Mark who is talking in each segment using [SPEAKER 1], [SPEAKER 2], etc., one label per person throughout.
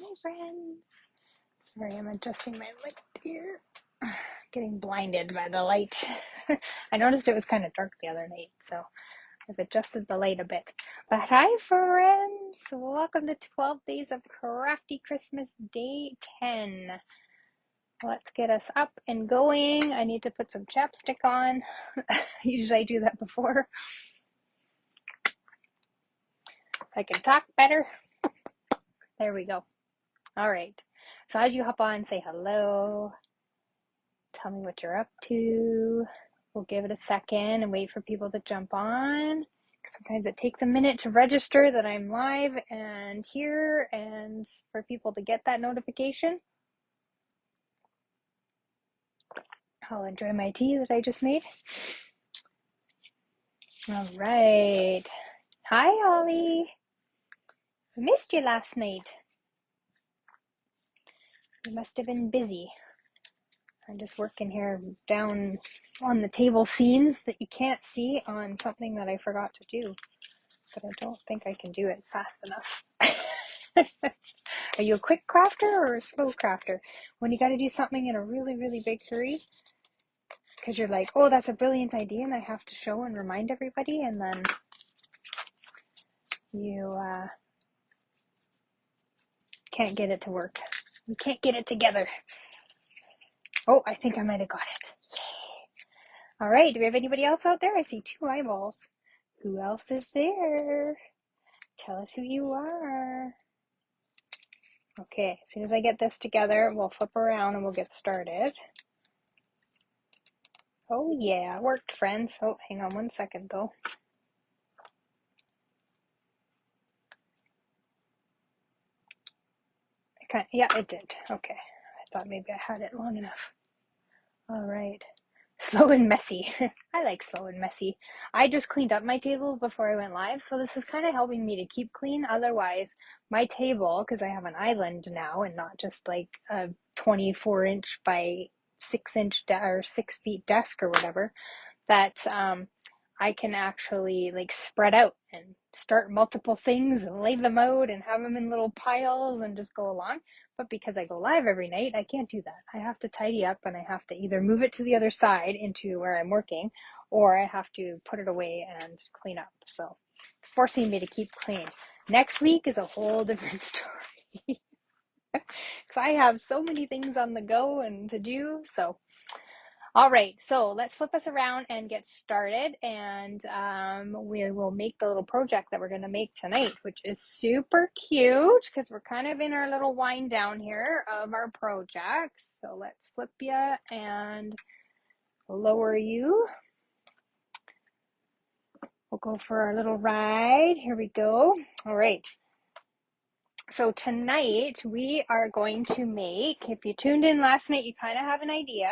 [SPEAKER 1] Hi, friends. Sorry, I'm adjusting my light here. Getting blinded by the light. I noticed it was kind of dark the other night, so I've adjusted the light a bit. But hi, friends. Welcome to 12 Days of Crafty Christmas Day 10. Let's get us up and going. I need to put some chapstick on. Usually I do that before. I can talk better. There we go. All right. So as you hop on, say hello. Tell me what you're up to. We'll give it a second and wait for people to jump on. Sometimes it takes a minute to register that I'm live and here and for people to get that notification. I'll enjoy my tea that I just made. All right. Hi, Ollie. I missed you last night. You must have been busy. I'm just working here down on the table scenes that you can't see on something that I forgot to do. But I don't think I can do it fast enough. Are you a quick crafter or a slow crafter? When you got to do something in a really, really big hurry, because you're like, oh, that's a brilliant idea, and I have to show and remind everybody, and then you can't get it to work. You can't get it together. Oh, I think I might have got it. Yay. All right, do we have anybody else out there? I see 2 eyeballs. Who else is there? Tell us who you are. Okay, as soon as I get this together, we'll flip around and we'll get started. Oh yeah, it worked, friends. Oh, hang on one second though. Yeah, it did. Okay. I thought maybe I had it long enough. All right. Slow and messy. I like slow and messy. I just cleaned up my table before I went live, so this is kind of helping me to keep clean. Otherwise, my table, because I have an island now and not just like a 24-inch by 6-inch or 6 feet desk or whatever, that I can actually like spread out and start multiple things and lay them out and have them in little piles and just go along. But because I go live every night, I can't do that. I have to tidy up and I have to either move it to the other side into where I'm working, or I have to put it away and clean up. So it's forcing me to keep clean. Next week is a whole different story. Because I have so many things on the go and to do. So all right, so let's flip us around and get started, and we will make the little project that we're going to make tonight, which is super cute because we're kind of in our little wind down here of our projects. So let's flip you and lower you. We'll go for our little ride. Here we go. All right. So tonight we are going to make, if you tuned in last night, you kind of have an idea.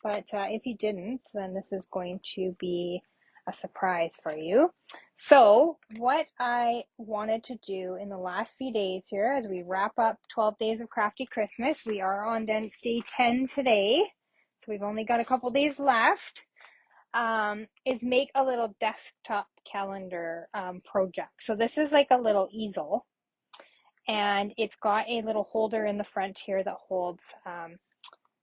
[SPEAKER 1] But if you didn't, then this is going to be a surprise for you. So what I wanted to do in the last few days here, as we wrap up 12 Days of Crafty Christmas, we are on day 10 today, so we've only got a couple days left, is make a little desktop calendar project. So this is like a little easel, and it's got a little holder in the front here that holds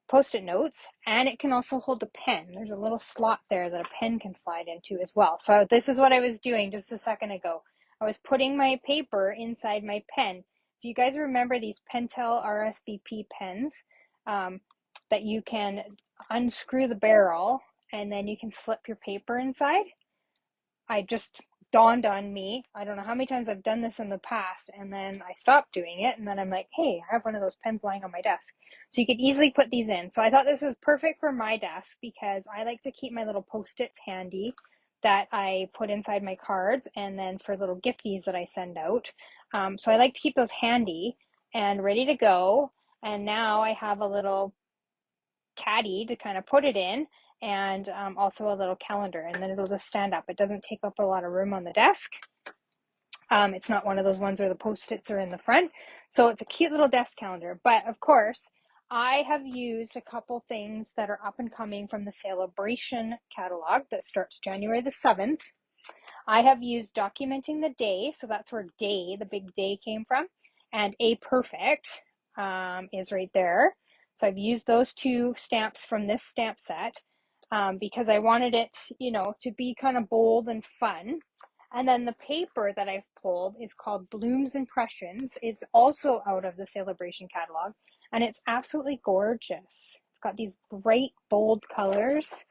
[SPEAKER 1] post-it notes, and it can also hold a pen. There's a little slot there that a pen can slide into as well. So this is what I was doing just a second ago. I was putting my paper inside my pen. If you guys remember these Pentel RSVP pens that you can unscrew the barrel and then you can slip your paper inside, I just dawned on me. I don't know how many times I've done this in the past, and then I stopped doing it, and then I'm like, hey, I have one of those pens lying on my desk. So you could easily put these in. So I thought this is perfect for my desk because I like to keep my little Post-its handy that I put inside my cards, and then for little gifties that I send out. So I like to keep those handy and ready to go. And now I have a little caddy to kind of put it in, and also a little calendar, and then it'll just stand up. It doesn't take up a lot of room on the desk. It's not one of those ones where the Post-its are in the front. So it's a cute little desk calendar. But of course, I have used a couple things that are up and coming from the Celebration catalog that starts January the 7th. I have used Documenting the Day, so that's where day, the big day, came from. and A Perfect is right there. So I've used those two stamps from this stamp set because I wanted it, to be kind of bold and fun. And then the paper that I've pulled is called Bloom's Impressions, is also out of the Celebration catalog, and it's absolutely gorgeous. It's got these bright, bold colors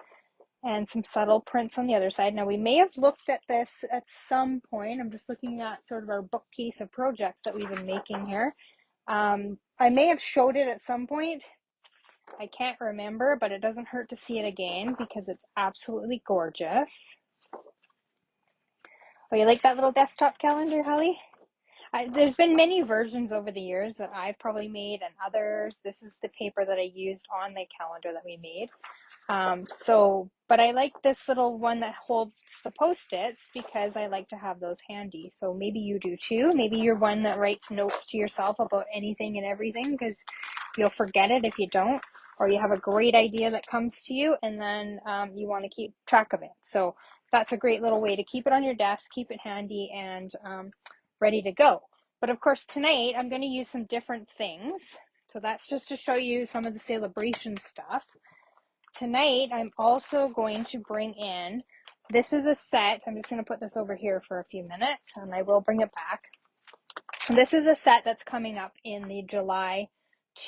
[SPEAKER 1] and some subtle prints on the other side. Now, we may have looked at this at some point. I'm just looking at sort of our bookcase of projects that we've been making here. I may have showed it at some point. I can't remember, but it doesn't hurt to see it again because it's absolutely gorgeous. Oh, you like that little desktop calendar, Holly? There's been many versions over the years that I've probably made and others. This is the paper that I used on the calendar that we made. But I like this little one that holds the Post-its because I like to have those handy. So maybe you do too. Maybe you're one that writes notes to yourself about anything and everything because you'll forget it if you don't, or you have a great idea that comes to you and then you want to keep track of it. So that's a great little way to keep it on your desk, keep it handy, and ready to go. But of course, tonight I'm going to use some different things. So that's just to show you some of the celebration stuff. Tonight, I'm also going to bring in, this is a set, I'm just going to put this over here for a few minutes, and I will bring it back. This is a set that's coming up in the July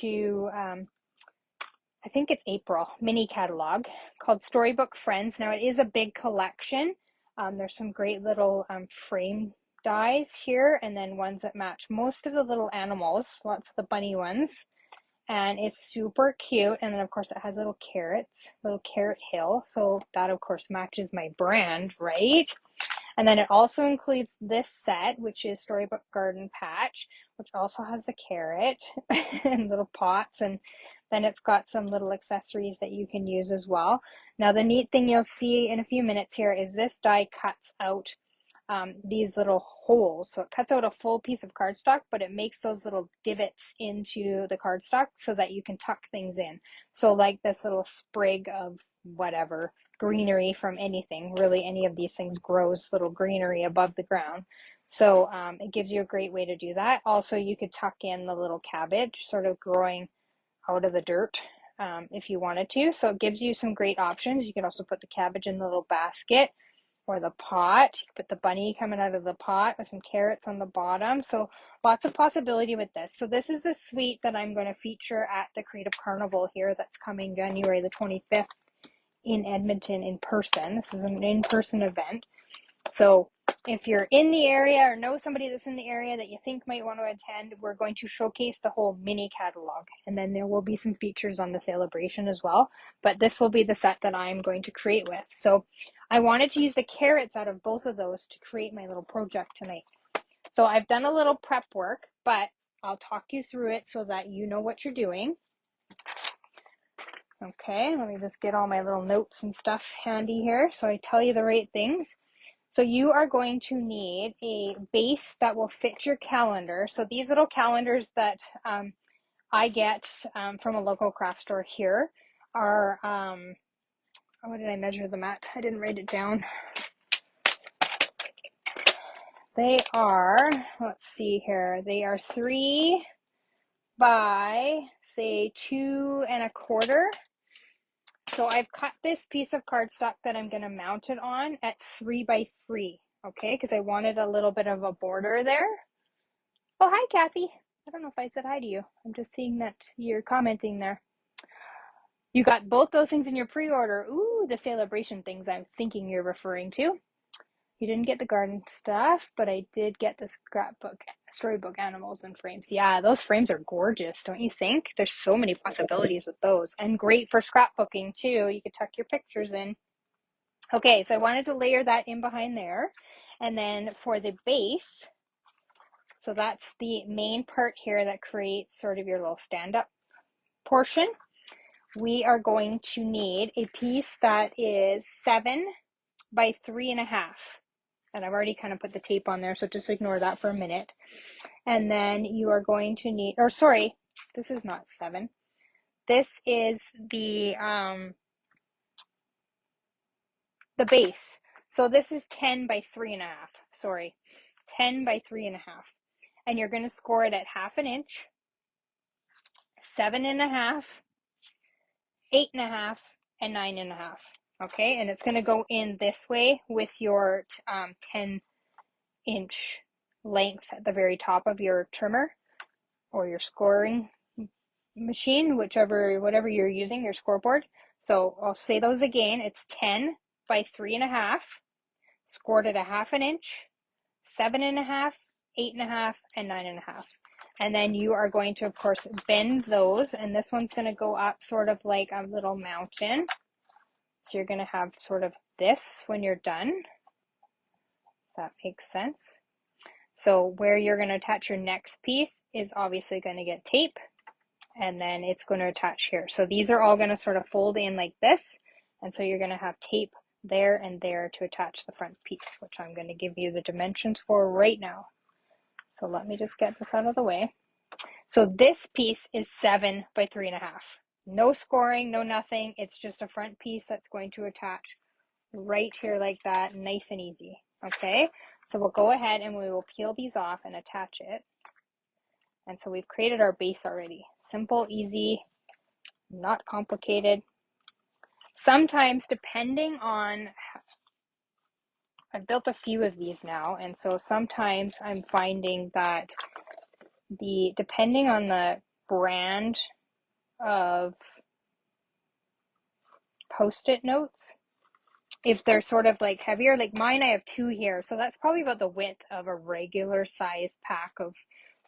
[SPEAKER 1] to, I think it's April, mini catalog called Storybook Friends. Now, it is a big collection. There's some great little frame dies here, and then ones that match most of the little animals, lots of the bunny ones. And it's super cute. And then of course it has little carrots, little carrot hill. So that of course matches my brand, right? And then it also includes this set, which is Storybook Garden Patch, which also has a carrot and little pots. And then it's got some little accessories that you can use as well. Now the neat thing you'll see in a few minutes here is this die cuts out these little holes. So it cuts out a full piece of cardstock, but it makes those little divots into the cardstock so that you can tuck things in. So like this little sprig of whatever, greenery from anything, really any of these things grows little greenery above the ground. So it gives you a great way to do that. Also, you could tuck in the little cabbage sort of growing out of the dirt if you wanted to. So it gives you some great options. You can also put the cabbage in the little basket or the pot. You put the bunny coming out of the pot with some carrots on the bottom. So lots of possibility with this. So this is the suite that I'm going to feature at the Creative Carnival here that's coming January the 25th in Edmonton in person. This is an in-person event. So if you're in the area or know somebody that's in the area that you think might want to attend, we're going to showcase the whole mini catalog. And then there will be some features on the celebration as well. But this will be the set that I'm going to create with. So I wanted to use the carrots out of both of those to create my little project tonight. So I've done a little prep work, but I'll talk you through it so that you know what you're doing. Okay, let me just get all my little notes and stuff handy here so I tell you the right things. So you are going to need a base that will fit your calendar. So these little calendars that I get from a local craft store here are, what did I measure them at? I didn't write it down. They are, let's see here, they are 3 by, say, 2 1/4. So I've cut this piece of cardstock that I'm going to mount it on at 3 by 3, okay, because I wanted a little bit of a border there. Oh, hi, Kathy. I don't know if I said hi to you. I'm just seeing that you're commenting there. You got both those things in your pre-order. Ooh, the celebration things I'm thinking you're referring to. You didn't get the garden stuff, but I did get the storybook animals and frames. Yeah, those frames are gorgeous, don't you think? There's so many possibilities with those, and great for scrapbooking too. You could tuck your pictures in. Okay, so I wanted to layer that in behind there. And then for the base, so that's the main part here that creates sort of your little stand-up portion. We are going to need a piece that is 7 by 3 1/2. And I've already kind of put the tape on there, so just ignore that for a minute. And then you are going to need, or sorry, this is not 7. This is the base. So this is 10 by 3 1/2. Sorry, 10 by 3 1/2. and you're going to score it at 1/2 inch, 7.5, 8.5, and 9.5. Okay, and it's going to go in this way with your 10-inch length at the very top of your trimmer or your scoring machine, whatever you're using, your scoreboard. So I'll say those again. It's 10 by 3.5, scored at 1/2 inch, 7.5, 8.5, and 9.5. And then you are going to, of course, bend those, and this one's going to go up sort of like a little mountain. So you're going to have sort of this when you're done. That makes sense. So where you're going to attach your next piece is obviously going to get tape, and then it's going to attach here. So these are all going to sort of fold in like this, and so you're going to have tape there and there to attach the front piece, which I'm going to give you the dimensions for right now. So let me just get this out of the way. So this piece is 7 by 3.5. No scoring, no nothing. It's just a front piece that's going to attach right here like that, nice and easy. Okay, so we'll go ahead and we will peel these off and attach it. And so we've created our base already. Simple, easy, not complicated. Sometimes, depending on, I've built a few of these now, and so sometimes I'm finding that depending on the brand of Post-it notes, if they're sort of like heavier, like mine, I have 2 here, so that's probably about the width of a regular size pack of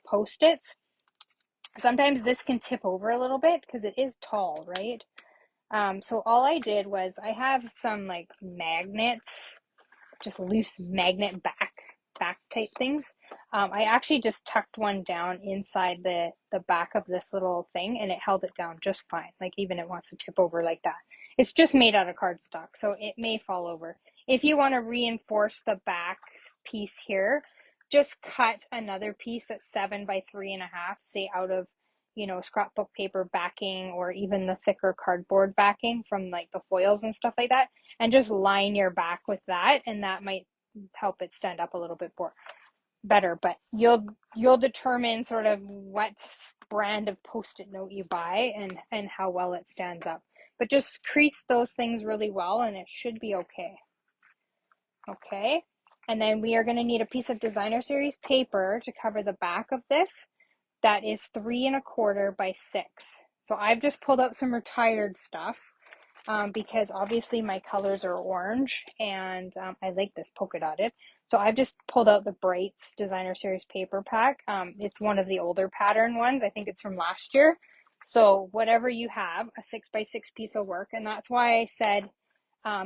[SPEAKER 1] Post-its. Sometimes this can tip over a little bit because it is tall, right? So all I did was I have some like magnets, just loose magnet back type things. I actually just tucked one down inside the back of this little thing, and it held it down just fine. Like even it wants to tip over like that. It's just made out of cardstock, so it may fall over. If you want to reinforce the back piece here, just cut another piece that's 7 by 3.5, say out of, you know, scrapbook paper backing, or even the thicker cardboard backing from like the foils and stuff like that, and just line your back with that, and that might help it stand up a little bit better. But you'll determine sort of what brand of Post-it note you buy and how well it stands up. But just crease those things really well and it should be okay. Okay, and then we are going to need a piece of designer series paper to cover the back of this. That is 3.25 by 6. So I've just pulled out some retired stuff because obviously my colors are orange, and I like this polka dotted. So I've just pulled out the Brights Designer Series paper pack. It's one of the older pattern ones. I think it's from last year. So whatever you have, a 6 by 6 piece will work. And that's why I said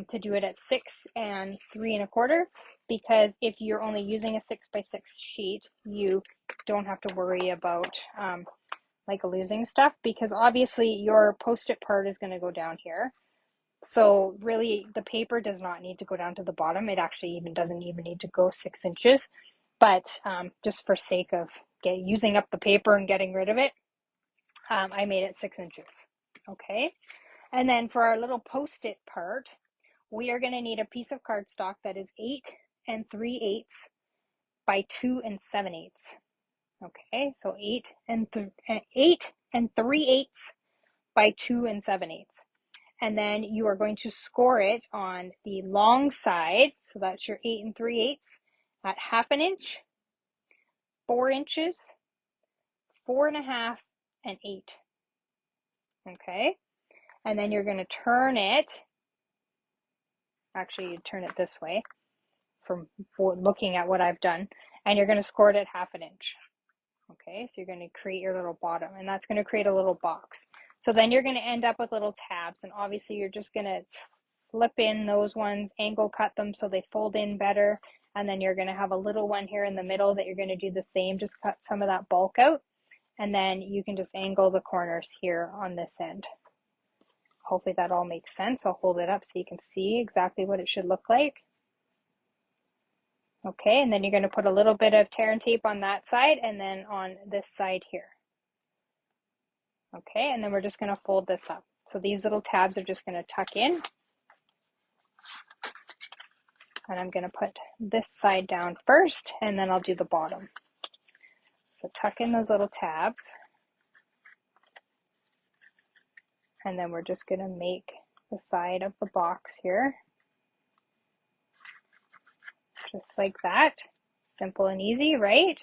[SPEAKER 1] to do it at 6 and 3.25, because if you're only using a 6 by 6 sheet, you don't have to worry about like losing stuff, because obviously your Post-it part is going to go down here. So really the paper does not need to go down to the bottom. It actually doesn't even need to go 6 inches, but just for sake of using up the paper and getting rid of it, I made it 6 inches. Okay, and then for our little Post-it part, we are going to need a piece of cardstock that is 8 3/8 by 2 7/8. Okay, so 8 3/8 by 2 7/8. And then you are going to score it on the long side. So that's your 8 3/8 at 1/2 inch, 4 inches, 4.5, and 8. Okay. And then you're going to turn it. Actually, you turn it this way from looking at what I've done. And you're going to score it at 1/2 inch. Okay. So you're going to create your little bottom, and that's going to create a little box. So then you're going to end up with little tabs, and obviously you're just going to slip in those ones, angle cut them so they fold in better, and then you're going to have a little one here in the middle that you're going to do the same, just cut some of that bulk out, and then you can just angle the corners here on this end. Hopefully that all makes sense. I'll hold it up so you can see exactly what it should look like. Okay, and then you're going to put a little bit of tear and tape on that side and then on this side here. Okay, and then we're just going to fold this up. So these little tabs are just going to tuck in. And I'm going to put this side down first, and then I'll do the bottom. So tuck in those little tabs. And then we're just going to make the side of the box here. Just like that. Simple and easy, right?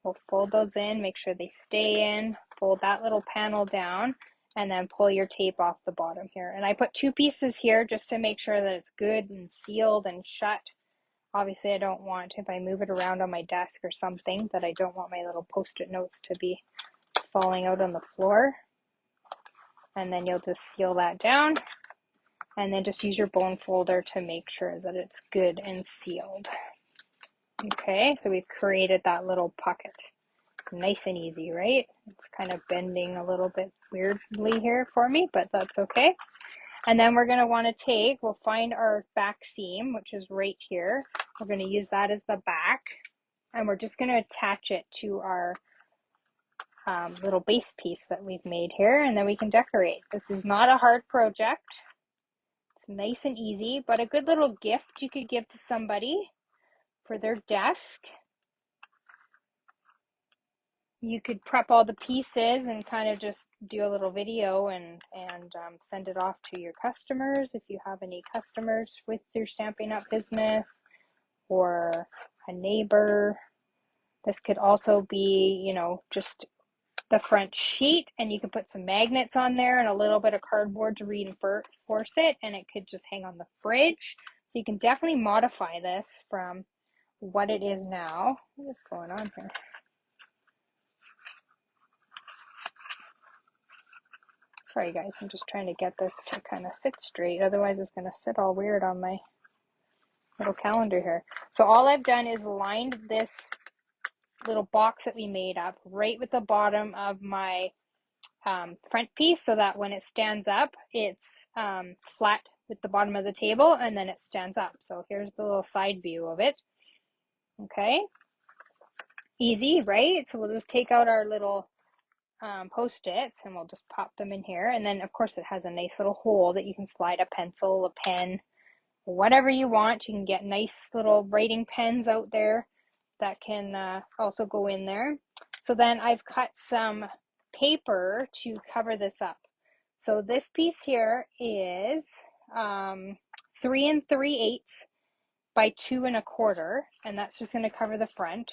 [SPEAKER 1] We'll fold those in, make sure they stay in, fold that little panel down, and then pull your tape off the bottom here. And I put 2 pieces here just to make sure that it's good and sealed and shut. Obviously, I don't want, if I move it around on my desk or something, that I don't want my little post-it notes to be falling out on the floor. And then you'll just seal that down, and then just use your bone folder to make sure that it's good and sealed. Okay, so we've created that little pocket. Nice and easy, right? It's kind of bending a little bit weirdly here for me, but that's okay. And then we're going to want to we'll find our back seam, which is right here. We're going to use that as the back, and we're just going to attach it to our little base piece that we've made here, and then we can decorate. This is not a hard project. It's nice and easy, but a good little gift you could give to somebody for their desk. You could prep all the pieces and kind of just do a little video and send it off to your customers if you have any customers with your Stampin' Up! Business, or a neighbor. This could also be, you know, just the front sheet, and you can put some magnets on there and a little bit of cardboard to reinforce it, and it could just hang on the fridge. So you can definitely modify this from what it is now. What is going on here? Sorry guys, I'm just trying to get this to kind of sit straight, otherwise it's going to sit all weird on my little calendar here. So all I've done is lined this little box that we made up right with the bottom of my front piece, so that when it stands up, it's flat with the bottom of the table, and then it stands up. So here's the little side view of it. Okay, easy, right? So we'll just take out our little post-its, and we'll just pop them in here. And then of course it has a nice little hole that you can slide a pencil, a pen, whatever you want. You can get nice little writing pens out there that can also go in there. So then I've cut some paper to cover this up. So this piece here is 3 3/8 by 2 1/4, and that's just going to cover the front.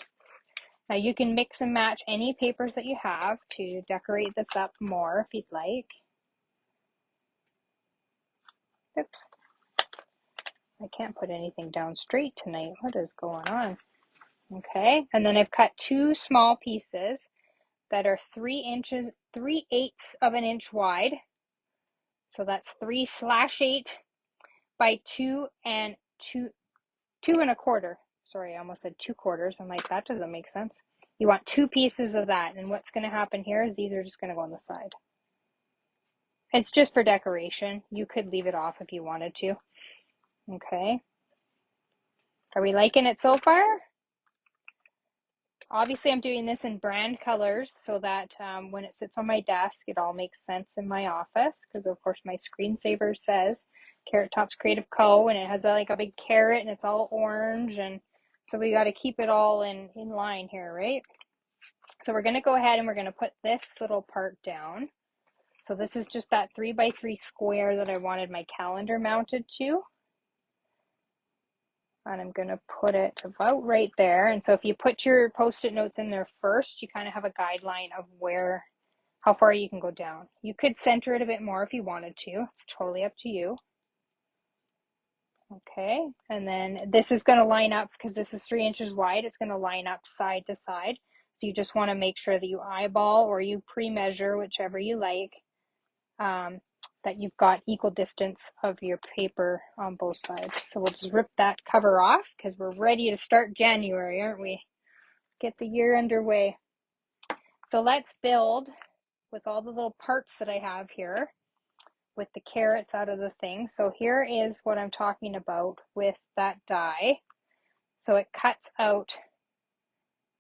[SPEAKER 1] Now you can mix and match any papers that you have to decorate this up more if you'd like. Oops. I can't put anything down straight tonight. What is going on? Okay, and then I've cut 2 small pieces that are 3/8 of an inch wide. So that's 3/8 by 2 1/4. Sorry, I almost said 2/4. I'm like, that doesn't make sense. You want 2 pieces of that, and what's going to happen here is these are just going to go on the side. It's just for decoration. You could leave it off if you wanted to. Okay. Are we liking it so far? Obviously, I'm doing this in brand colors so that when it sits on my desk, it all makes sense in my office, because of course my screensaver says HAHAH, and it has like a big carrot, and it's all orange, and so we got to keep it all in line here, right? So we're going to go ahead and we're going to put this little part down. So this is just that 3 by 3 square that I wanted my calendar mounted to. And I'm going to put it about right there. And so if you put your post-it notes in there first, you kind of have a guideline of how far you can go down. You could center it a bit more if you wanted to. It's totally up to you. Okay, and then this is going to line up, because this is 3 inches wide, it's going to line up side to side. So you just want to make sure that you eyeball or you pre-measure, whichever you like, that you've got equal distance of your paper on both sides. So we'll just rip that cover off, because we're ready to start January, aren't we? Get the year underway. So let's build with all the little parts that I have here, with the carrots out of the thing. So here is what I'm talking about with that die. So it cuts out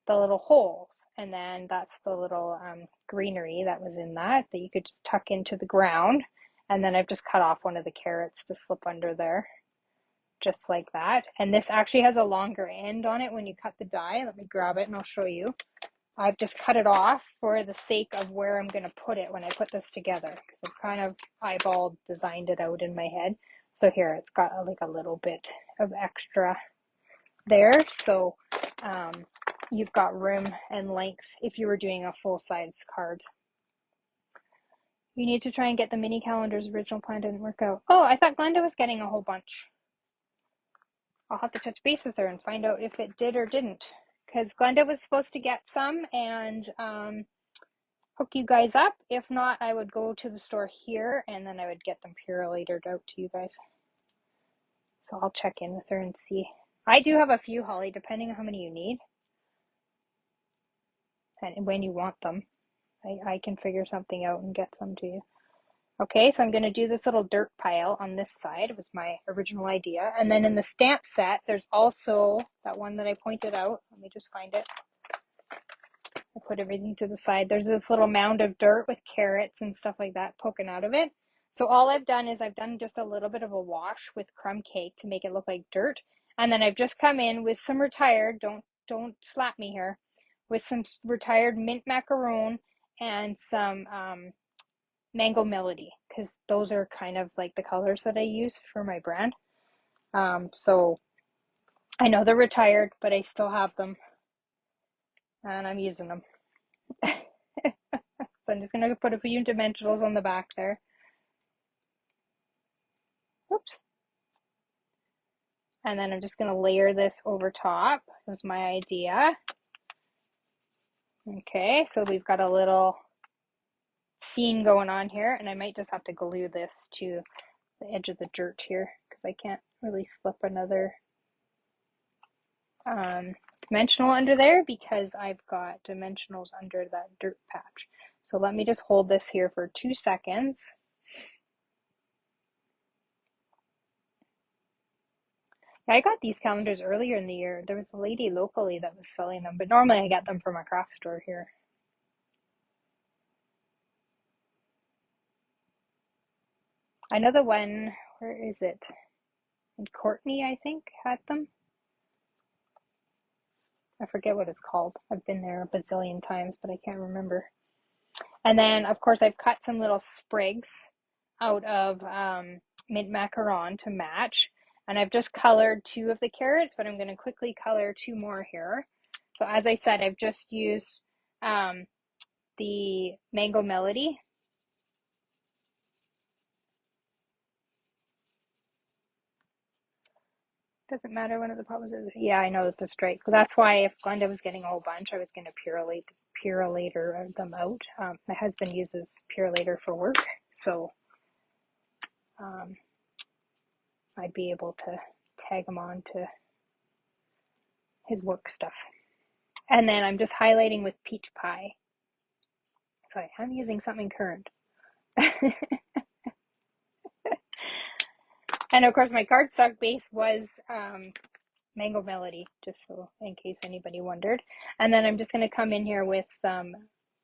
[SPEAKER 1] the little holes, and then that's the little greenery that was in that you could just tuck into the ground. And then I've just cut off one of the carrots to slip under there, just like that. And this actually has a longer end on it when you cut the die. Let me grab it and I'll show you. I've just cut it off for the sake of where I'm going to put it when I put this together, because I've kind of eyeball designed it out in my head. So here it's got like a little bit of extra there. So you've got room and length if you were doing a full-size card. You need to try and get the mini calendars. Original plan didn't work out. Oh, I thought Glenda was getting a whole bunch. I'll have to touch base with her and find out if it did or didn't. Because Glenda was supposed to get some and hook you guys up. If not, I would go to the store here and then I would get them purelated out to you guys. So I'll check in with her and see. I do have a few, Holly, depending on how many you need and when you want them. I can figure something out and get some to you. Okay, so I'm going to do this little dirt pile on this side. It was my original idea. And then in the stamp set, there's also that one that I pointed out. Let me just find it. I put everything to the side. There's this little mound of dirt with carrots and stuff like that poking out of it. So all I've done is I've done just a little bit of a wash with crumb cake to make it look like dirt. And then I've just come in with some retired, don't slap me here, with some retired mint macaroon and some Mango Melody, because those are kind of like the colors that I use for my brand. So I know they're retired, but I still have them and I'm using them. So I'm just going to put a few dimensionals on the back there. Oops. And then I'm just going to layer this over top. That was my idea. Okay, so we've got a little scene going on here, and I might just have to glue this to the edge of the dirt here because I can't really slip another dimensional under there because I've got dimensionals under that dirt patch. So let me just hold this here for 2 seconds. I got these calendars earlier in the year. There was a lady locally that was selling them, but normally I get them from a craft store here. I know the one, where is it? And Courtney, I think, had them. I forget what it's called. I've been there a bazillion times, but I can't remember. And then, of course, I've cut some little sprigs out of mint macaron to match. And I've just colored 2 of the carrots, but I'm going to quickly color 2 more here. So as I said, I've just used the Mango Melody. Doesn't matter one of the problems is. Yeah, I know it's a straight. That's why if Glenda was getting a whole bunch, I was going to purelator them out. My husband uses purelator for work, so I'd be able to tag him on to his work stuff. And then I'm just highlighting with peach pie. So I'm using something current. And of course my cardstock base was Mango Melody, just so in case anybody wondered. And then I'm just going to come in here with some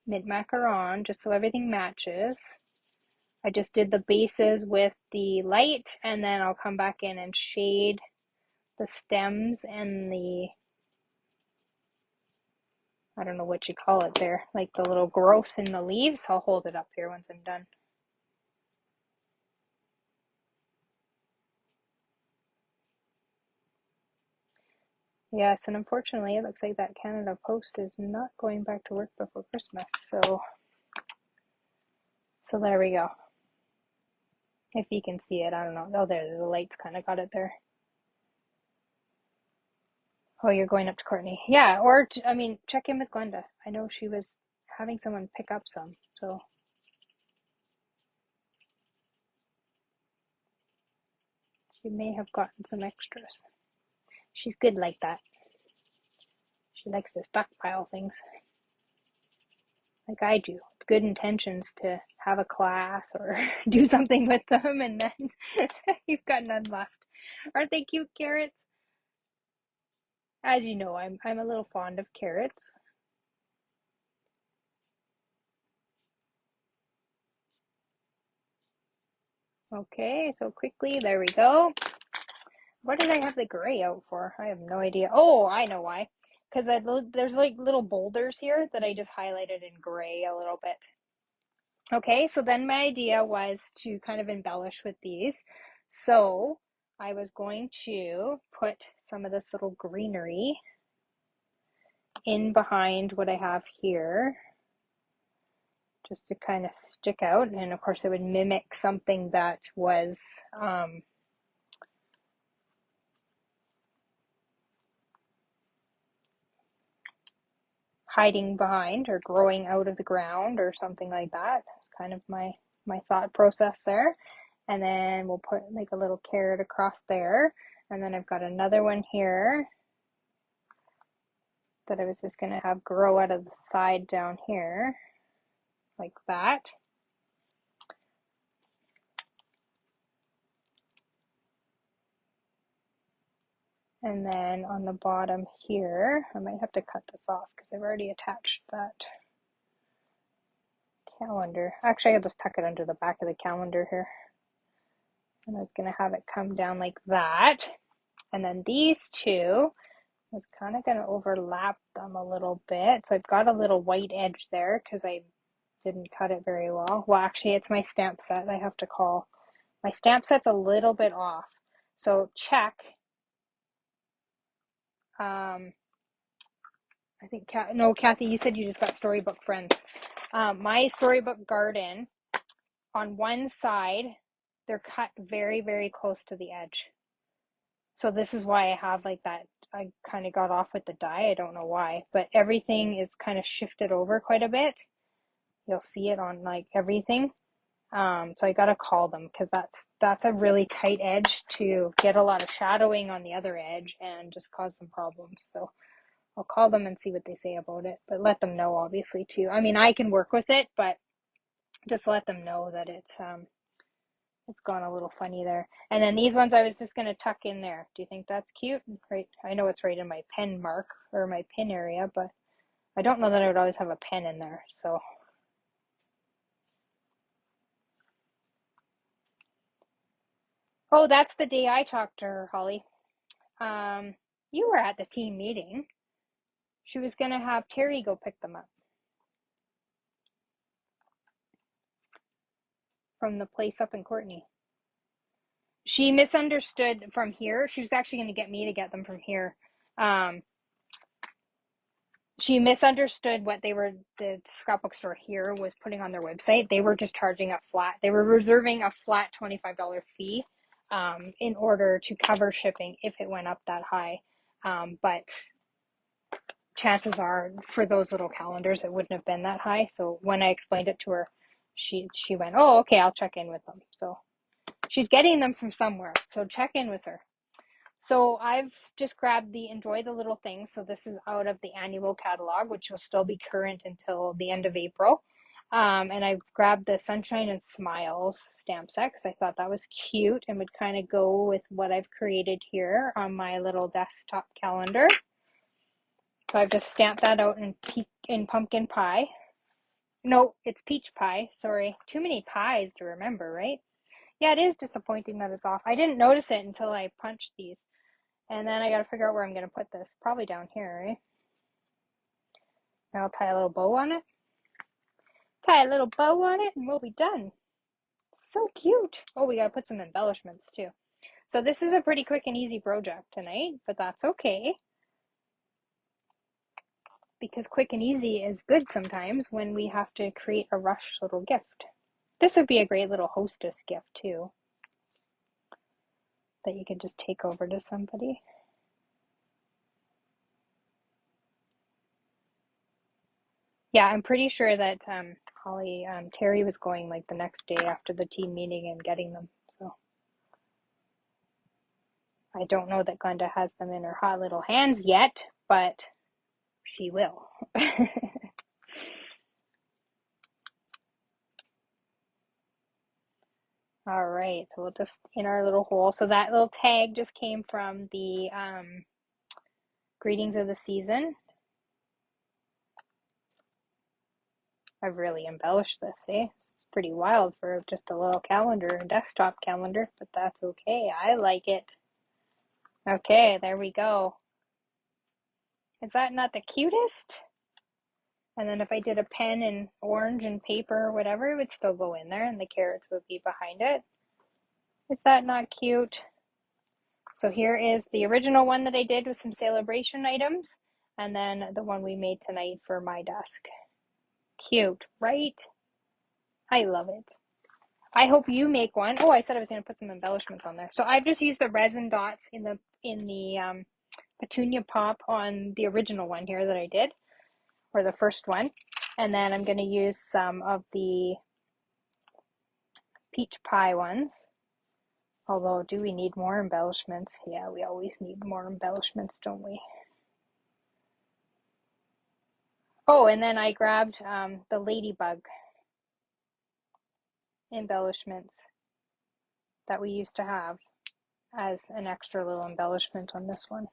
[SPEAKER 1] mint macaron just so everything matches. I just did the bases with the light, and then I'll come back in and shade the stems and the, I don't know what you call it there, like the little growth in the leaves. I'll hold it up here once I'm done. Yes, and unfortunately it looks like that Canada Post is not going back to work before Christmas, so there we go. If you can see it, I don't know. Oh, there, the lights kind of got it there. Oh, you're going up to Courtney. Yeah, or, I mean, check in with Glenda. I know she was having someone pick up some, so. She may have gotten some extras. She's good like that. She likes to stockpile things. Like I do. With good intentions to have a class or do something with them, and then you've got none left. Aren't they cute carrots? As you know, I'm a little fond of carrots. Okay, so quickly, there we go. What did I have the gray out for? I have no idea. Oh, I know why. because there's like little boulders here that I just highlighted in gray a little bit. Okay, so then my idea was to kind of embellish with these. So I was going to put some of this little greenery in behind what I have here, just to kind of stick out. And of course it would mimic something that was hiding behind or growing out of the ground or something like that. That's kind of my thought process there. And then we'll put like a little carrot across there. And then I've got another one here that I was just going to have grow out of the side down here, like that. And then on the bottom here, I might have to cut this off because I've already attached that calendar. Actually, I'll just tuck it under the back of the calendar here. And I was going to have it come down like that. And then these two, I was kind of going to overlap them a little bit. So I've got a little white edge there because I didn't cut it very well. Well, actually, it's my stamp set. I have to call. My stamp set's a little bit off. So check. I think, no, Kathy, you said you just got Storybook Friends. My Storybook Garden, on one side, they're cut very, very close to the edge. So this is why I have like that. I kind of got off with the die. I don't know why, but everything is kind of shifted over quite a bit. You'll see it on like everything. So I gotta call them because that's a really tight edge to get a lot of shadowing on the other edge and just cause some problems. So I'll call them and see what they say about it, but let them know obviously too. I mean, I can work with it, but just let them know that it's gone a little funny there. And then these ones I was just going to tuck in there. Do you think that's cute? Right. I know it's right in my pen mark or my pin area, but I don't know that I would always have a pen in there. So oh, that's the day I talked to her, Holly. You were at the team meeting. She was going to have Terry go pick them up from the place up in Courtney. She misunderstood from here. She was actually going to get me to get them from here. She misunderstood what the scrapbook store here was putting on their website. They were just charging a flat, they were reserving a flat $25 fee in order to cover shipping if it went up that high. But chances are for those little calendars, it wouldn't have been that high. So when I explained it to her, she went, oh, okay, I'll check in with them. So she's getting them from somewhere. So check in with her. So I've just grabbed the Enjoy the Little Things. So this is out of the annual catalog, which will still be current until the end of April. And I've grabbed the Sunshine and Smiles stamp set because I thought that was cute and would kind of go with what I've created here on my little desktop calendar. So I've just stamped that out in pumpkin pie. No, it's peach pie. Sorry. Too many pies to remember, right? Yeah, it is disappointing that it's off. I didn't notice it until I punched these. And then I got to figure out where I'm going to put this. Probably down here, right? And I'll tie a little bow on it. Tie a little bow on it and we'll be done. So cute. Oh, we got to put some embellishments too. So this is a pretty quick and easy project tonight, but that's okay. Because quick and easy is good sometimes when we have to create a rush little gift. This would be a great little hostess gift too, that you could just take over to somebody. Yeah, I'm pretty sure that Holly, Terry was going like the next day after the team meeting and getting them. So I don't know that Glenda has them in her hot little hands yet, but she will. All right, so we'll just in our little hole. So that little tag just came from the greetings of the season. I've really embellished this, eh? It's pretty wild for just a little calendar, a desktop calendar, but that's okay. I like it. Okay, there we go. Is that not the cutest? And then if I did a pen in orange and paper or whatever, it would still go in there and the carrots would be behind it. Is that not cute? So here is the original one that I did with some celebration items, and then the one we made tonight for my desk. Cute, right? I love it. I hope you make one. Oh, I said I was going to put some embellishments on there. So I've just used the resin dots in the petunia pop on the original one here that I did, or the first one. And then I'm going to use some of the peach pie ones. Although, do we need more embellishments? Yeah, we always need more embellishments, don't we? Oh, and then I grabbed the ladybug embellishments that we used to have as an extra little embellishment on this one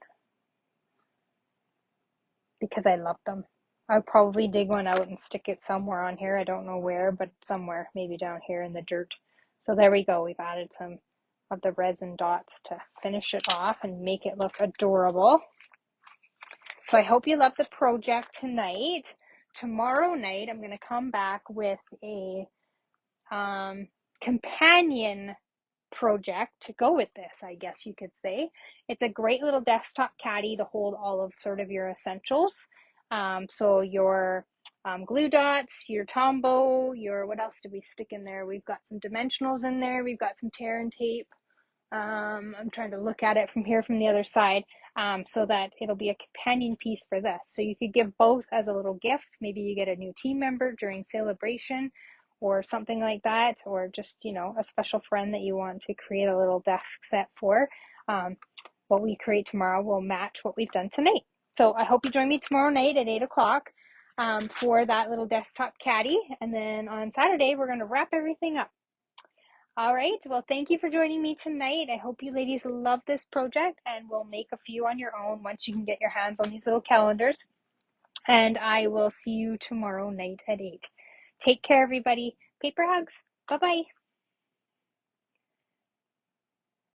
[SPEAKER 1] because I love them. I'll probably dig one out and stick it somewhere on here. I don't know where, but somewhere, maybe down here in the dirt. So there we go. We've added some of the resin dots to finish it off and make it look adorable. So I hope you love the project tonight. Tomorrow night, I'm going to come back with a companion project to go with this, I guess you could say. It's a great little desktop caddy to hold all of sort of your essentials. So your glue dots, your Tombow, your, what else did we stick in there? We've got some dimensionals in there. We've got some tear and tape. I'm trying to look at it from here from the other side, so that it'll be a companion piece for this. So you could give both as a little gift. Maybe you get a new team member during celebration or something like that, or just, you know, a special friend that you want to create a little desk set for. What we create tomorrow will match what we've done tonight. So I hope you join me tomorrow night at 8 o'clock for that little desktop caddy. And then on Saturday, we're going to wrap everything up. All right. Well, thank you for joining me tonight. I hope you ladies love this project, and we'll make a few on your own once you can get your hands on these little calendars. And I will see you tomorrow night at 8. Take care, everybody. Paper hugs. Bye-bye.